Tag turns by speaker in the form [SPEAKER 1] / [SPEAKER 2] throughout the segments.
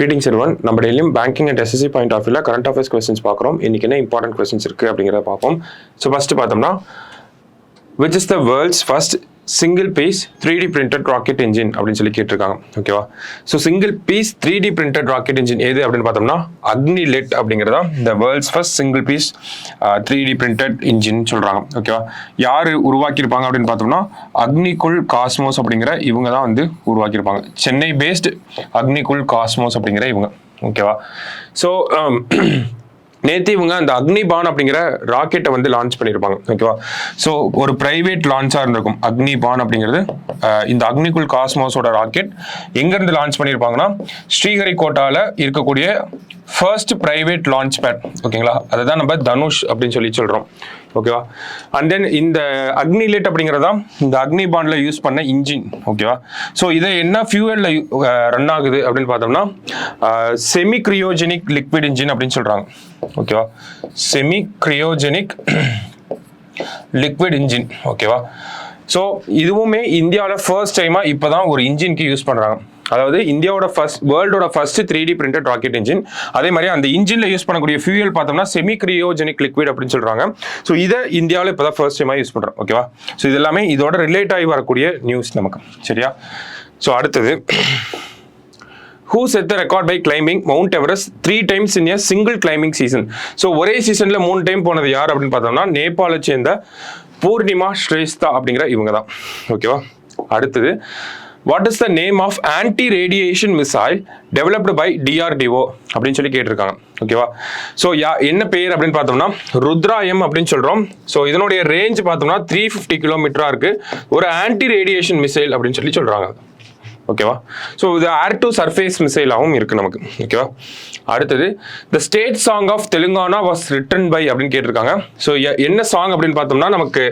[SPEAKER 1] Greetings everyone. நம்ம டெய்லியும் banking and SSC point of வியூல கரண்ட் அஃபேர்ஸ் கொஸ்டின்ஸ் பார்க்குறோம். இன்னைக்கு என்ன இம்பார்ட்டன்ட் கொஸ்டின்ஸ் இருக்குது அப்படிங்கிறத பார்ப்போம். ஸோ ஃபர்ஸ்ட் பார்த்தோம்னா which is the world's first single piece 3D printed rocket engine அப்படின்னு சொல்லி கேட்டிருக்காங்க. ஓகேவா? So single piece 3D printed rocket engine எது அப்படின்னு பார்த்தோம்னா அக்னிலெட் அப்படிங்கிறதா இந்த world's first single piece 3D printed engine சொல்கிறாங்க. ஓகேவா? யார் உருவாக்கியிருப்பாங்க அப்படின்னு பார்த்தோம்னா அக்னிகுல் காஸ்மோஸ் அப்படிங்கிற இவங்க தான் வந்து உருவாக்கியிருப்பாங்க. சென்னை பேஸ்டு அக்னிகுல் காஸ்மோஸ் அப்படிங்கிற இவங்க. ஓகேவா? ஸோ நேற்று இவங்க அந்த அக்னிபான் அப்படிங்கிற ராக்கெட்டை வந்து லான்ச் பண்ணியிருப்பாங்க. ஓகேவா? ஸோ ஒரு பிரைவேட் லான்ச்சாக இருந்திருக்கும் அக்னிபான் அப்படிங்கிறது. இந்த அக்னிகுல் காஸ்மோஸோட ராக்கெட் எங்கேருந்து லான்ச் பண்ணியிருப்பாங்கன்னா ஸ்ரீஹரிகோட்டாவில் இருக்கக்கூடிய ஃபர்ஸ்ட் பிரைவேட் லான்ச் பேட். ஓகேங்களா? அதை தான் நம்ம தனுஷ் அப்படின்னு சொல்லி சொல்கிறோம். ஓகேவா? அண்ட் தென் இந்த அக்னிலெட் அப்படிங்கிறதா இந்த அக்னிபான்ல யூஸ் பண்ண இன்ஜின். ஓகேவா? ஸோ இதை என்ன ஃபியூவலில் ரன் ஆகுது அப்படின்னு பார்த்தோம்னா செமி கிரியோஜெனிக் லிக்விட் இன்ஜின் அப்படின்னு சொல்கிறாங்க. ஓகேவா? Semi cryogenic liquid engine. ஓகேவா? ஸோ இதுவுமே இந்தியாவில் ஃபர்ஸ்ட் டைமாக இப்போ தான் ஒரு இன்ஜினுக்கு யூஸ் பண்ணுறாங்க. அதாவது இந்தியாவோட வேர்ல்டோட first 3D printed rocket engine. அதே மாதிரி அந்த இன்ஜின்ல யூஸ் பண்ணக்கூடிய ஃபியூயல் பார்த்தோம்னா செமி கிரியோஜெனிக் லிக்விட் அப்படின்னு சொல்றாங்க. ஸோ இதை இந்தியாவில் இப்போ தான் ஃபர்ஸ்ட் டைமாக யூஸ் பண்ணுறோம். ஓகேவா? ஸோ இது எல்லாமே இதோட ரிலேட் ஆகி வரக்கூடிய நியூஸ் நமக்கு. சரியா? ஸோ அடுத்தது who set the record by climbing Mount Everest 3 times in a single climbing season. So ஒரே சீசன்ல 3 டைம் போனது யார் அப்படின்னு பார்த்தோம்னா நேபாளை சேர்ந்த பூர்ணிமா ஸ்ரேஷ்தா அப்படிங்கிற இவங்க தான். ஓகேவா? அடுத்தது what is the name of anti radiation missile developed by DRDO அப்படின்னு சொல்லி கேட்டிருக்காங்க. ஓகேவா? ஸோ என்ன பேர் அப்படின்னு பார்த்தோம்னா ருத்ராயம் அப்படின்னு சொல்கிறோம். ஸோ இதனுடைய ரேஞ்ச் பார்த்தோம்னா 350 கிலோமீட்டராக இருக்குது. ஒரு ஆன்டி ரேடியேஷன் மிசைல் அப்படின்னு சொல்லி சொல்கிறாங்க. ஓகேவா? ஸோ இது ஏர் டு சர்ஃபேஸ் மிசைலாகவும் இருக்குது நமக்கு. ஓகேவா? அடுத்தது the state song of Telangana was written by அப்படின்னு கேட்டிருக்காங்க. ஸோ என்ன சாங் அப்படின்னு பார்த்தோம்னா நமக்கு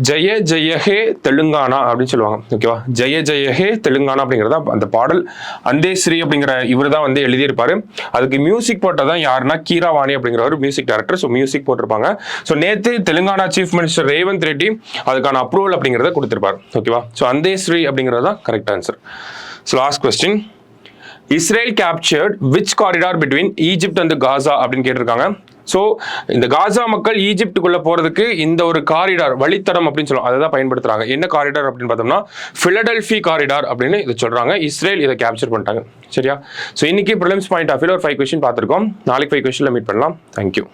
[SPEAKER 1] ஜெய ஜெய ஹே தெலுங்கானா அப்படின்னு சொல்லுவாங்க. ஓகேவா? ஜெய ஜெய ஹே தெலுங்கானா அப்படிங்கிறதா அந்த பாடல். அந்தேஸ்ரீ அப்படிங்கிற இவர் தான் வந்து எழுதியிருப்பாரு. அதுக்கு மியூசிக் போட்டதான் யாருன்னா கீராவாணி அப்படிங்கிற ஒரு மியூசிக் டைரக்டர். ஸோ மியூசிக் போட்டிருப்பாங்க. ஸோ நேற்று தெலுங்கானா சீஃப் மினிஸ்டர் ரேவந்த் ரெட்டி அதுக்கான அப்ரூவல் அப்படிங்கிறத கொடுத்திருப்பாரு. ஓகேவா? ஸோ அந்தேஸ்ரீ அப்படிங்கிறது தான் correct answer. So last question. Israel captured which corridor between Egypt and Gaza அப்படின்னு கேட்டிருக்காங்க. ஸோ இந்த காசா மக்கள் ஈஜிப்டுக்குள்ள போறதுக்கு இந்த ஒரு காரிடார் வழித்தடம் அப்படின்னு சொல்லுவோம் அதை தான் பயன்படுத்துறாங்க. என்ன காரிடார் அப்படின்னு பார்த்தோம்னா பிலடெல்ஃபி காரிடார் அப்படின்னு இதை சொல்றாங்க. இஸ்ரேல் இதை கேப்சர் பண்ணிட்டாங்க. சரியா? ஸோ இன்னைக்கு ப்ரிலிம்ஸ் பாயிண்ட் ஆஃப் வியூல ஒரு 5 கொஸ்டின் பார்த்துருக்கோம். நாளைக்கு 5 கொஸ்டின்ல மீட் பண்ணலாம். தேங்க்யூ.